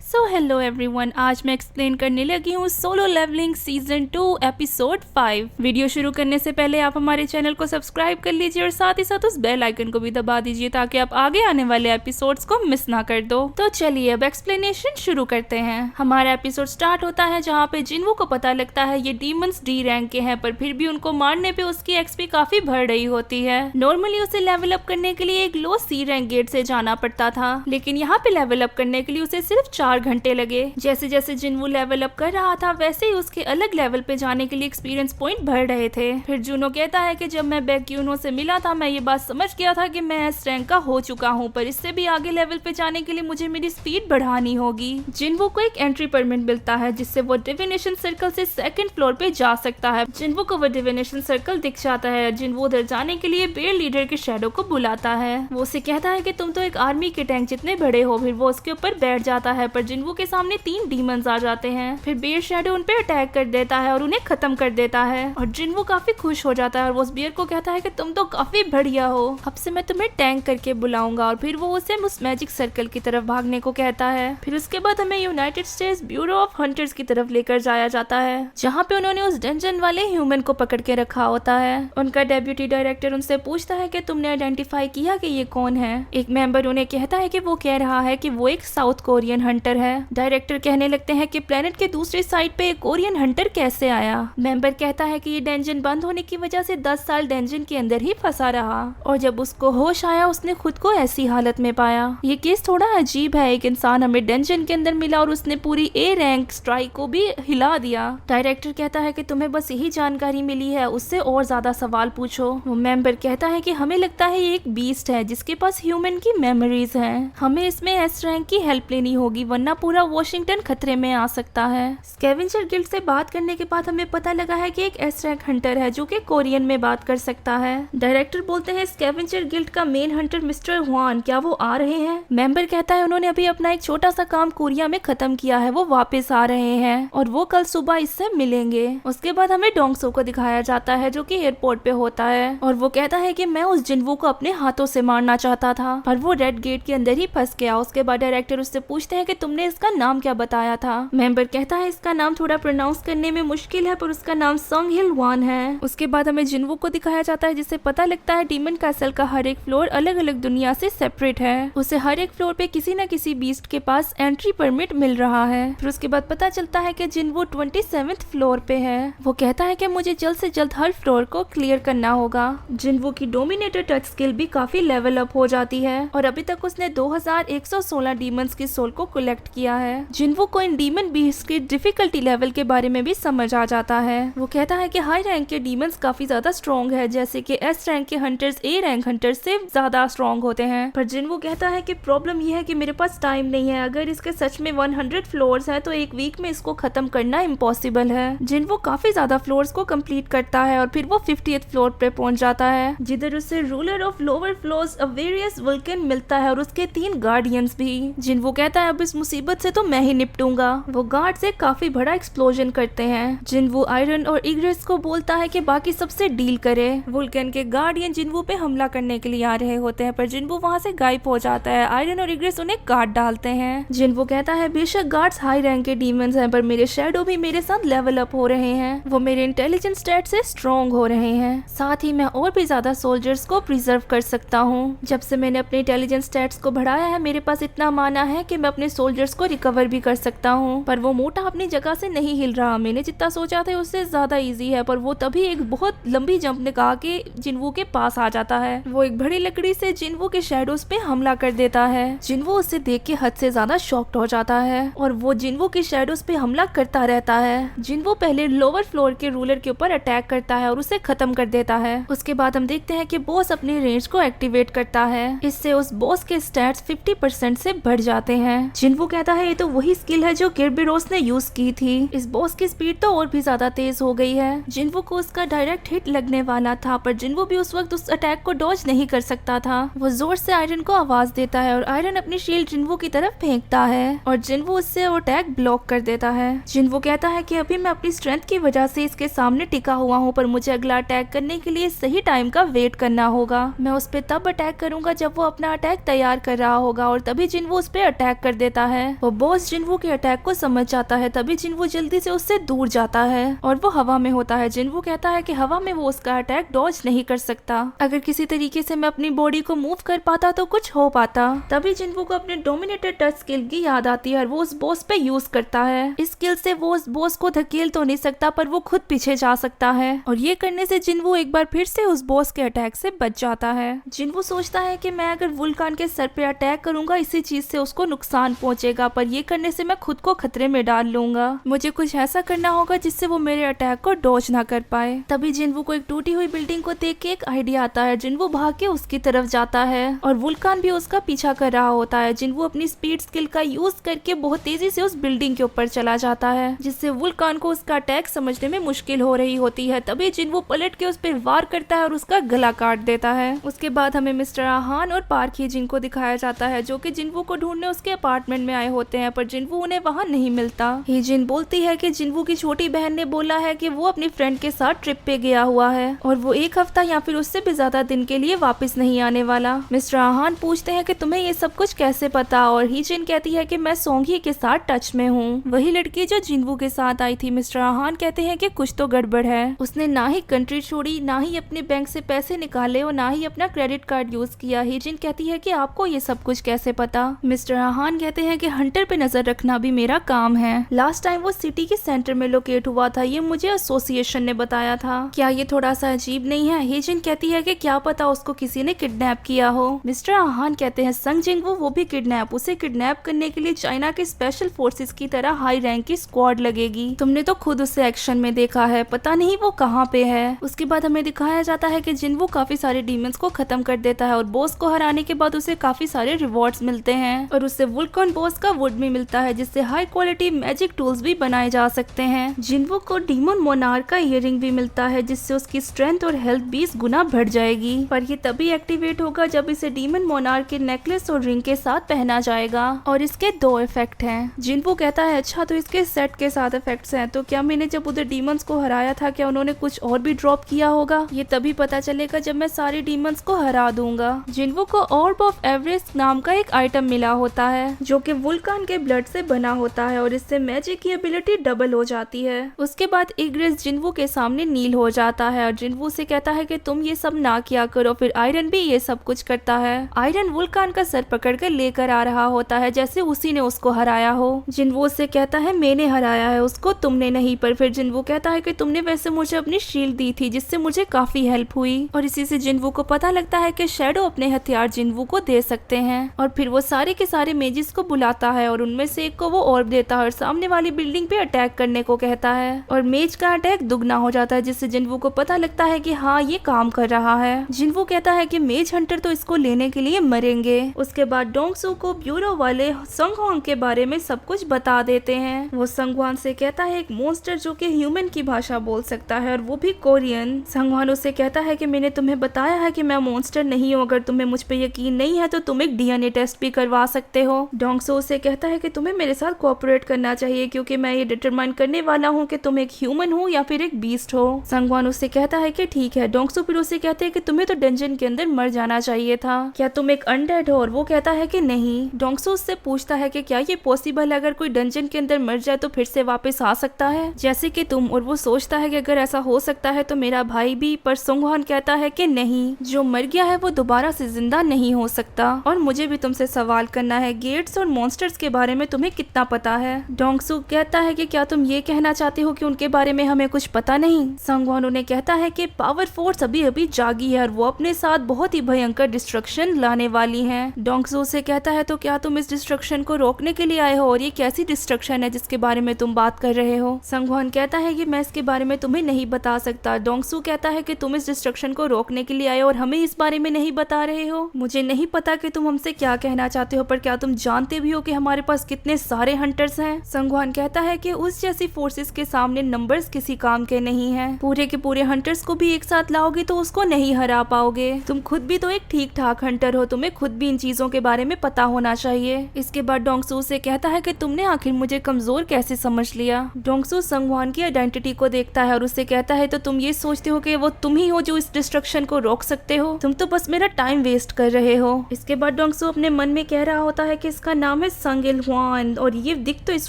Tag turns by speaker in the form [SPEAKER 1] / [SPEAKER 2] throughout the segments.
[SPEAKER 1] So hello everyone, आज मैं explain करने लगी हूँ सोलो लेवलिंग सीजन 2 एपिसोड 5। वीडियो शुरू करने से पहले आप हमारे चैनल को सब्सक्राइब कर लीजिए और साथ ही साथ उस बेल आइकन को भी दबा दीजिए ताकि आप आगे आने वाले एपिसोड्स को मिस ना कर दो। तो चलिए अब एक्सप्लेनेशन शुरू करते हैं। हमारा एपिसोड स्टार्ट होता है जहाँ पे जिन्वू को पता लगता है ये डीमंस डी रैंक के हैं, पर फिर भी उनको मारने पे उसकी एक्सपी काफी बढ़ रही होती है। नॉर्मली उसे लेवल अप करने के लिए एक लो सी रैंक गेट से जाना पड़ता था, लेकिन यहाँ पे लेवल अप करने के लिए उसे सिर्फ 4 घंटे लगे। जैसे जैसे जिन्वू लेवल अप कर रहा था वैसे ही उसके अलग लेवल पे जाने के लिए एक्सपीरियंस पॉइंट बढ़ रहे थे। फिर जूनो कहता है कि जब मैं बैक्यूनो से मिला था मैं ये बात समझ गया था कि मैं एस रैंक का हो चुका हूँ, पर इससे भी आगे लेवल पे जाने के लिए मुझे मेरी स्पीड बढ़ानी होगी। जिन्वू को एक एंट्री परमिट मिलता है जिससे वो डिविनेशन सर्कल से सेकंड फ्लोर पे जा सकता है। जिन्वू को वो डिविनेशन सर्कल दिख जाता है। जिन्वू उधर जाने के लिए बेयर लीडर के शैडो को बुलाता है। वो उसे कहता है कि तुम तो एक आर्मी के टैंक जितने बड़े हो। फिर वो उसके ऊपर बैठ जाता है, पर जिन्वू के सामने 3 डीमंस आ जाते हैं। फिर बेयर शैडो उन पे अटैक कर देता है और उन्हें खत्म कर देता है और जिन्वू काफी खुश हो जाता है और वो उस बेयर को कहता है कि तुम तो काफी बढ़िया हो, अब से मैं तुम्हें टैंक करके बुलाऊंगा। और फिर वो उसे उस मैजिक सर्कल की तरफ भागने को कहता है। फिर उसके बाद हमें United states bureau of hunters की तरफ लेकर जाया जाता है जहाँ पे उन्होंने उस डंजन वाले ह्यूमन को पकड़ के रखा होता है। उनका डेप्यूटी डायरेक्टर उनसे पूछता है कि तुमने आइडेंटिफाई किया कि ये कौन है। एक मेंबर उन्हें कहता है कि वो कह रहा है कि वो एक साउथ कोरियन हंटर है। डायरेक्टर कहने लगते हैं कि प्लेनेट के दूसरी साइड पे एक कोरियन हंटर कैसे आया। मेंबर कहता है कि ये डेंजन बंद होने की वजह से 10 साल डेंजन के अंदर ही फंसा रहा और जब उसको होश आया उसने खुद को ऐसी हालत में पाया। ये केस थोड़ा अजीब है, एक इंसान हमें डेंजन के अंदर मिला और उसने पूरी ए रैंक स्ट्राइक को भी हिला दिया। डायरेक्टर कहता है कि तुम्हें बस यही जानकारी मिली है, उससे और ज्यादा सवाल पूछो। वो मेंबर कहता है कि हमें लगता है ये एक बीस्ट है जिसके पास ह्यूमन की मेमोरीज हैं, हमें इसमें एस रैंक की हेल्प लेनी होगी वरना पूरा वॉशिंगटन खतरे में आ सकता है। स्कैवेंजर गिल्ड से बात करने के बाद हमें पता लगा है कि एक एस रैंक हंटर है जो कि कोरियन में बात कर सकता है। डायरेक्टर बोलते हैं स्कैवेंजर गिल्ड का मेन हंटर मिस्टर हुआन, क्या वो आ रहे हैं। मेंबर कहता है उन्होंने अभी अपना एक छोटा सा काम कोरिया में खत्म किया है, वो वापस आ रहे हैं और वो कल सुबह इससे मिलेंगे। उसके बाद हमें डोंगसो को दिखाया जाता है जो कि एयरपोर्ट पे होता है और वो कहता है कि मैं उस जिन्वू को अपने हाथों से मारना चाहता था पर वो रेड गेट के अंदर ही फंस गया। उसके बाद डायरेक्टर उससे पूछते हैं कि तुमने इसका नाम क्या बताया था। मेंबर कहता है इसका नाम थोड़ा प्रोनाउंस करने में मुश्किल है पर उसका नाम संग हिल वान है। उसके बाद हमें जिन्वू को दिखाया जाता है जिससे पता लगता है डीमन कैसल का हर एक फ्लोर अलग अलग दुनिया से सेपरेट है। उसे हर एक फ्लोर पे किसी न किसी बीस्ट के पास एंट्री परमिट मिल रहा है। फिर उसके बाद पता चलता है कि जिन्वू 27th फ्लोर पे है। वो कहता है कि मुझे जल्द से जल्द हर फ्लोर को क्लियर करना होगा। जिन्वू की डोमिनेटर टच स्किल भी काफी लेवल अप हो जाती है और अभी तक उसने 2116 डीमंस की सोल को कलेक्ट किया है। जिन्वू को इन डीमन बीस्ट की डिफिकल्टी लेवल के बारे में भी समझ आ जाता है। वो कहता है कि हाई रैंक के डीमंस काफी ज्यादा स्ट्रॉन्ग है, जैसे कि एस रैंक के हंटर्स ए रैंक हंटर्स से ज्यादा स्ट्रॉन्ग होते हैं। पर जिन्वू कहता है कि प्रॉब्लम यह है कि मेरे पास टाइम नहीं है, अगर इसके सच में 100 फ्लोर्स है तो एक वीक में इसको खत्म करना इम्पॉसिबल है। जिन्वू काफी ज्यादा फ्लोर्स को कंप्लीट करता है और फिर वो 50th फ्लोर पे पहुंच जाता है जिधर उसे ruler of lower floors Avarius Vulcan मिलता है और उसके 3 गार्डियंस भी। जिन्वू कहता है अब इस मुसीबत से तो मैं ही निपटूंगा। वो गार्ड से काफी बड़ा एक्सप्लोजन करते हैं। जिन्वू आयरन और इग्रेस को बोलता है कि बाकी सबसे डील करे। वुल्कन के गार्डियन जिन्वू पे हमला करने के लिए आ रहे होते हैं पर जिन्वू वहाँ से गायब हो जाता है। आयरन और इग्रेस उन्हें काट डालते हैं। जिन्वू कहता है बेशक गार्ड्स हाई रैंक के डीमंस हैं पर मेरे शैडो भी मेरे साथ लेवल अप हो रहे हैं, वो मेरे इंटेलिजेंस स्टैट से स्ट्रॉन्ग हो रहे हैं, साथ ही मैं और भी ज्यादा सोल्जर्स को प्रिजर्व कर सकता हूँ। जब से मैंने अपने इंटेलिजेंस स्टैट्स को बढ़ाया है मेरे पास इतना माना है कि मैं अपने सोल्जर्स को रिकवर भी कर सकता हूँ। पर वो मोटा अपनी जगह से नहीं हिल रहा, मैंने जितना सोचा था उससे ज्यादा इजी है। पर वो तभी एक बहुत लंबी जंप निकाल के जिन्वू के पास आ जाता है। वो एक बड़ी लकड़ी से जिन्वू के शैडोज पे हमला कर देता है। जिन्वू उसे देख के हद से ज्यादा शॉक्ड हो जाता है और वो जिन्वू के शैडोज पे हमला करता रहता है। जिन्वू पहले लोअर फ्लोर के रूलर के ऊपर अटैक करता है और उसे खत्म कर देता है। उसके बाद हम देखते हैं कि बॉस अपनी रेंज को एक्टिवेट करता है, इससे उस बॉस के स्टैट्स 50% से बढ़ जाते हैं। जिन्वू कहता है ये तो वही स्किल है जो किर्बिरोस ने यूज की थी, इस बॉस की स्पीड तो और भी ज्यादा तेज हो गई है। जिन्वू को उसका डायरेक्ट हिट लगने वाला था पर जिन्वू भी उस वक्त उस अटैक को डॉज नहीं कर सकता था। वो जोर से आयरन को आवाज देता है और आयरन अपनी शील्ड जिन्वू की तरफ फेंकता है और जिन्वू उससे वो अटैक ब्लॉक कर देता है। जिन्वू कहता है कि अभी मैं अपनी स्ट्रेंथ की वजह से इसके सामने टिका हुआ हूँ पर मुझे अगला अटैक करने के लिए सही टाइम का वेट करना होगा। मैं उस पर तब अटैक करूंगा जब वो अपना अटैक तैयार कर रहा होगा और तभी जिन्वू उस पर अटैक कर देता है। वो बॉस जिनवू के अटैक को समझ जाता है, तभी जिनवू जल्दी से उससे दूर जाता है और वो हवा में होता है। जिनवू कहता है कि हवा में वो उसका अटैक डॉज नहीं कर सकता, अगर किसी तरीके से मैं अपनी बॉडी को मूव कर पाता तो कुछ हो पाता। तभी जिनवू को अपने डोमिनेटेड टच स्किल की याद आती है और वो उस बॉस पे यूज करता है। इस स्किल से वो उस बॉस को धकेल तो नहीं सकता, पर वो खुद पीछे जा सकता है और ये करने से जिनवू एक बार फिर से उस बॉस के अटैक से बच जाता है। जिनवू सोचता है कि मैं अगर वुल्कान के सर पे अटैक करूंगा, इसी चीज से उसको नुकसान पहुंचेगा, पर ये करने से मैं खुद को खतरे में डाल लूंगा। मुझे कुछ ऐसा करना होगा जिससे वो मेरे अटैक को डॉज ना कर पाए। तभी जिनवू को एक टूटी हुई बिल्डिंग को देख के एक आइडिया आता है। जिनवू भाग के उसकी तरफ जाता है और वुल्कान भी उसका पीछा कर रहा होता है। जिनवू अपनी स्पीड स्किल का यूज करके बहुत तेजी से उस बिल्डिंग के ऊपर चला जाता है, जिससे वुल्कान को उसका अटैक समझने में मुश्किल हो रही होती है। तभी जिनवू पलट के उस पर वार करता है और उसका गला काट देता है। उसके बाद हमें मिस्टर आहान और पार्क हीजिन को दिखाया जाता है, जो कि जिनवू को ढूंढने उसके अपार्टमेंट में आए होते हैं, पर जिनवू उन्हें वहां नहीं मिलता। हीजिन बोलती है कि जिनवू की छोटी बहन ने बोला है कि वो अपनी फ्रेंड के साथ ट्रिप पे गया हुआ है और वो एक हफ्ता या फिर उससे भी ज्यादा दिन के लिए वापस नहीं आने वाला। मिस्टर आहान पूछते हैं कि तुम्हें ये सब कुछ कैसे पता, और हीजिन कहती है कि मैं सोंगी के साथ टच में हूँ, वही लड़की जो जिनवू के साथ आई थी। मिस्टर आहान कहते हैं कि कुछ तो गड़बड़ है, उसने ना ही कंट्री छोड़ी, ना ही अपने बैंक से पैसे निकाले और ना ही अपना क्रेडिट कार्ड यूज किया। हीजिन कहती है कि आपको ये सब कुछ कैसे पता। मिस्टर आहान कहते हैं कि हंटर पे नजर रखना भी मेरा काम है। लास्ट टाइम वो सिटी के सेंटर में लोकेट हुआ था, ये मुझे एसोसिएशन ने बताया था। क्या ये थोड़ा सा अजीब नहीं है? हीजिन कहती है कि क्या पता उसको किसी ने किडनैप किया हो। मिस्टर आहान कहते हैं संग जिंगवू वो भी किडनैप, उसे किडनैप करने के लिए चाइना के स्पेशल फोर्सेस की तरह हाई रैंक की स्क्वाड लगेगी। तुमने तो खुद उसे एक्शन में देखा है, पता नहीं वो कहाँ पे है। उसके बाद हमें दिखाया जाता है कि जिनवू काफी सारे डीमंस को खत्म कर देता है और बॉस को हराने के बाद उसे काफी सारे रिवॉर्ड्स मिलते हैं और उससे वुल्कान बॉस का वुड भी मिलता है, जिससे हाई क्वालिटी मैजिक टूल्स भी बनाए जा सकते हैं। जिनवू को डीमन मोनार्क का इयररिंग भी मिलता है, जिससे उसकी स्ट्रेंथ और हेल्थ 20 गुना बढ़ जाएगी, पर ये तभी एक्टिवेट होगा जब इसे डीमन मोनार्क के नेकलेस और रिंग के साथ पहना जाएगा और इसके 2 इफेक्ट हैं। जिनवू कहता है अच्छा तो इसके सेट के साथ इफेक्ट्स हैं, तो क्या मैंने जब उधर डीमंस को हराया था क्या उन्होंने कुछ और भी ड्रॉप किया होगा? ये तभी पता चलेगा जब मैं सारे डीमंस को हरा दूंगा। जिनवू को ऑर्ब ऑफ एवरेस्ट नाम का एक आइटम मिला होता है, जो कि वुल्कान के ब्लड से बना होता है और इससे मैजिक की एबिलिटी डबल हो जाती है। उसके बाद इग्रेस जिनवू के सामने नील हो जाता है और जिनवू से कहता है कि तुम ये सब ना किया करो। फिर आयरन भी ये सब कुछ करता है। आयरन वुल्कान का सर पकड़ कर लेकर आ रहा होता है, जैसे उसी ने उसको हराया हो। जिनवू से कहता है मैंने हराया है उसको, तुमने नहीं। पर फिर जिनवू कहता है कि तुमने वैसे मुझे अपनी शील्ड दी थी, जिससे मुझे काफी हेल्प हुई। और इसी से जिनवू को पता लगता है कि शैडो अपने हथियार जिनवू को दे सकते हैं। और फिर वो सारे के सारे मेजिस को बुलाता है और उनमें से एक को वो ऑर्ब देता है और सामने वाली बिल्डिंग पे अटैक करने को कहता है और मेज का अटैक दुगना हो जाता है, जिससे जिनवू को पता लगता है कि हाँ ये काम कर रहा है। जिनवू कहता है कि मेज हंटर तो इसको लेने के लिए मरेंगे। उसके बाद डोंगसू को ब्यूरो वाले संगवान के बारे में सब कुछ बता देते हैं। वो संगवान से कहता है एक मॉन्स्टर जो कि ह्यूमन की भाषा बोल सकता है और वो भी कोरियन। संगवान उसे कहता है कि मैंने तुम्हें बताया है कि मैं मॉन्स्टर नहीं हूँ, अगर तुम्हें मुझ पे यकीन नहीं है तो तुम एक डीएनए टेस्ट भी करवा सकते हो। डोंगसू उसे कहता है कि तुम्हें मेरे साथ कोऑपरेट करना चाहिए, क्योंकि मैं ये डिटरमाइन करने वाला हूँ कि तुम एक ह्यूमन हो या फिर एक बीस्ट हो। संगवान उससे कहता है कि ठीक है। डोंगसू फिर उसे कहते हैं कि तुम्हें तो डंजन के अंदर मर जाना चाहिए था, क्या तुम एक अनडेड हो? और वो कहता है कि नहीं। डोंगसू उससे पूछता है कि क्या ये पॉसिबल है, अगर कोई डंजन के अंदर मर जाए तो फिर से वापस आ सकता है जैसे कि तुम? और वो सोचता है कि अगर ऐसा हो सकता है तो मेरा भाई भी। पर संगवान कहता है कि नहीं, जो मर गया है वो दोबारा से जिंदा नहीं हो सकता। और मुझे भी तुमसे सवाल करना है, गेट्स और मॉन्स्टर्स के बारे में तुम्हें कितना पता है? डोंगसू कहता है कि क्या तुम ये कहना चाहते हो कि उनके बारे में हमें कुछ पता नहीं? संगवान उन्हें कहता है कि पावर फोर्स अभी अभी जागी है और वो अपने साथ बहुत ही भयंकर डिस्ट्रक्शन लाने वाली है। डोंगसू से कहता है तो क्या तुम इस डिस्ट्रक्शन को रोकने के लिए आए हो, और ये कैसी डिस्ट्रक्शन है जिसके बारे में तुम बात कर रहे हो? संगवान कहता है कि मैं इसके बारे में तुम्हें नहीं बता सकता। डोंगसू कहता है कि तुम इस डिस्ट्रक्शन को रोकने के लिए आए और हमें इस बारे में नहीं बता रहे हो। मुझे नहीं पता कि तुम हमसे क्या कहना चाहते हो, पर क्या तुम जानते भी हो कि हमारे पास कितने सारे हंटर्स हैं? संगवान कहता है कि उस जैसी फोर्सेस के सामने नंबर्स किसी काम के नहीं हैं। पूरे के पूरे हंटर्स को भी एक साथ लाओगे तो उसको नहीं हरा पाओगे। तुम खुद भी तो एक ठीक ठाक हंटर हो, तुम्हें खुद भी इन चीजों के बारे में पता होना चाहिए। इसके बाद डोंगसू से कहता है कि तुमने आखिर मुझे कमजोर कैसे समझ लिया? डोंगसू संगवान की आइडेंटिटी को देखता है और उससे कहता है तो तुम ये सोचते हो कि वो तुम ही हो जो इस डिस्ट्रक्शन को रोक सकते हो? तुम तो बस मेरा टाइम वेस्ट कर रहे हो। इसके बाद डोंगसू अपने मन में कह रहा होता है कि इसका नाम नाम है संग इल्हुआन और ये दिख तो इस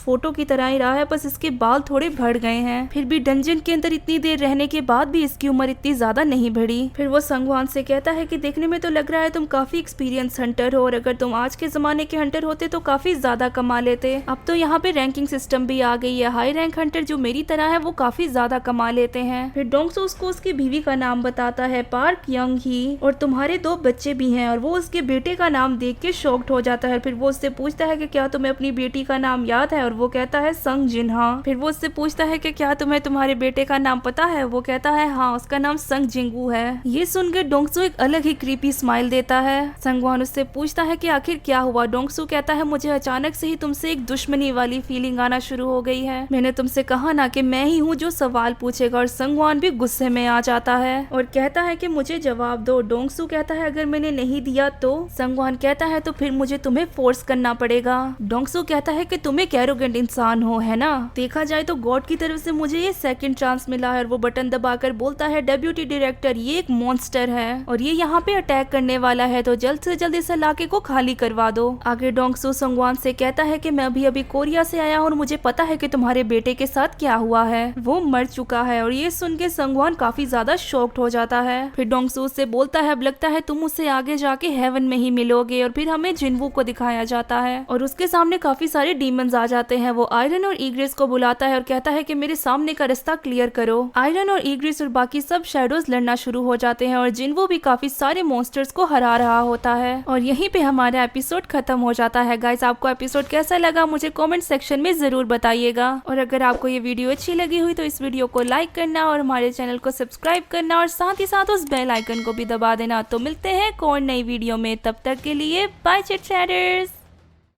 [SPEAKER 1] फोटो की तरह ही रहा है, बस इसके बाल थोड़े बढ़ गए हैं। फिर भी डंजन के अंदर इतनी देर रहने के बाद भी इसकी उम्र इतनी ज्यादा नहीं बढ़ी। फिर वो संगवान से कहता है कि देखने में तो लग रहा है तुम काफी एक्सपीरियंस हंटर हो और अगर तुम आज के जमाने के हंटर होते तो काफी ज्यादा कमा लेते। अब तो यहाँ पे रैंकिंग सिस्टम भी आ गई है, हाई रैंक हंटर जो मेरी तरह है वो काफी ज्यादा कमा लेते हैं। फिर डोंगसो उसको उसकी बीवी का नाम बताता है पार्क यंग ही, और तुम्हारे 2 बच्चे भी हैं, और वो उसके बेटे का नाम देख के शॉक्ड हो जाता है। फिर वो उससे पूछता है कि क्या तुम्हें अपनी बेटी का नाम याद है, और वो कहता है संग जिन्हा। फिर वो उससे पूछता है कि क्या तुम्हें तुम्हारे बेटे का नाम पता है, वो कहता है हाँ उसका नाम संग जिंगू है। ये सुनकर डोंगसो एक अलग ही क्रीपी स्माइल देता है। संगवान उससे पूछता है कि आखिर क्या हुआ। डोंगसो कहता है मुझे अचानक से ही तुमसे एक दुश्मनी वाली फीलिंग आना शुरू हो गई है, मैंने तुमसे कहा ना कि मैं ही हूँ जो सवाल पूछेगा, और संगवान भी गुस्से में आ जाता है और कहता है कि मुझे जवाब दो। डोंगसू कहता है अगर मैंने नहीं दिया तो। संगवान कहता है तो फिर मुझे तुम्हें फोर्स करना पड़ेगा। डोंगसू कहता है कि तुम एक एरोगेंट इंसान हो, है ना, देखा जाए तो गॉड की तरफ से मुझे ये सेकंड चांस मिला है। और वो बटन दबाकर बोलता है डेप्यूटी डायरेक्टर ये एक मॉन्स्टर है और ये यहाँ पे अटैक करने वाला है, तो जल्द से जल्द इस इलाके को खाली करवा दो। आगे डोंगसू संगवान से कहता है कि मैं अभी कोरिया से आया हूँ और मुझे पता है कि तुम्हारे बेटे के साथ क्या हुआ है, वो मर चुका है। और ये सुन के संगवान काफी ज्यादा शॉक्ड हो जाता है। फिर डोंगसू से बोलता है अब लगता है तुम उससे आगे जाके हेवन में ही मिलोगे, और फिर हमें जिनवू को दिखाया जाता है और उसके सामने काफी सारे डीमंस आ जाते हैं। वो आयरन और ईग्रिस को बुलाता है और कहता है कि मेरे सामने का रास्ता क्लियर करो। आयरन और ईग्रिस और बाकी सब शैडोज लड़ना शुरू हो जाते हैं और जिनवू भी काफी सारे मॉन्स्टर्स को हरा रहा होता है। और यहीं पे हमारा एपिसोड खत्म हो जाता है। गाइस आपको एपिसोड कैसा लगा मुझे कमेंट सेक्शन में जरूर बताइएगा, और अगर आपको ये वीडियो अच्छी लगी हुई तो इस वीडियो को लाइक करना और हमारे चैनल को सब्सक्राइब करना और साथ ही साथ उस बेल आइकन को भी दबा देना। तो मिलते हैं एक और नई वीडियो में, तब तक के लिए बाय चिट चैटर्स।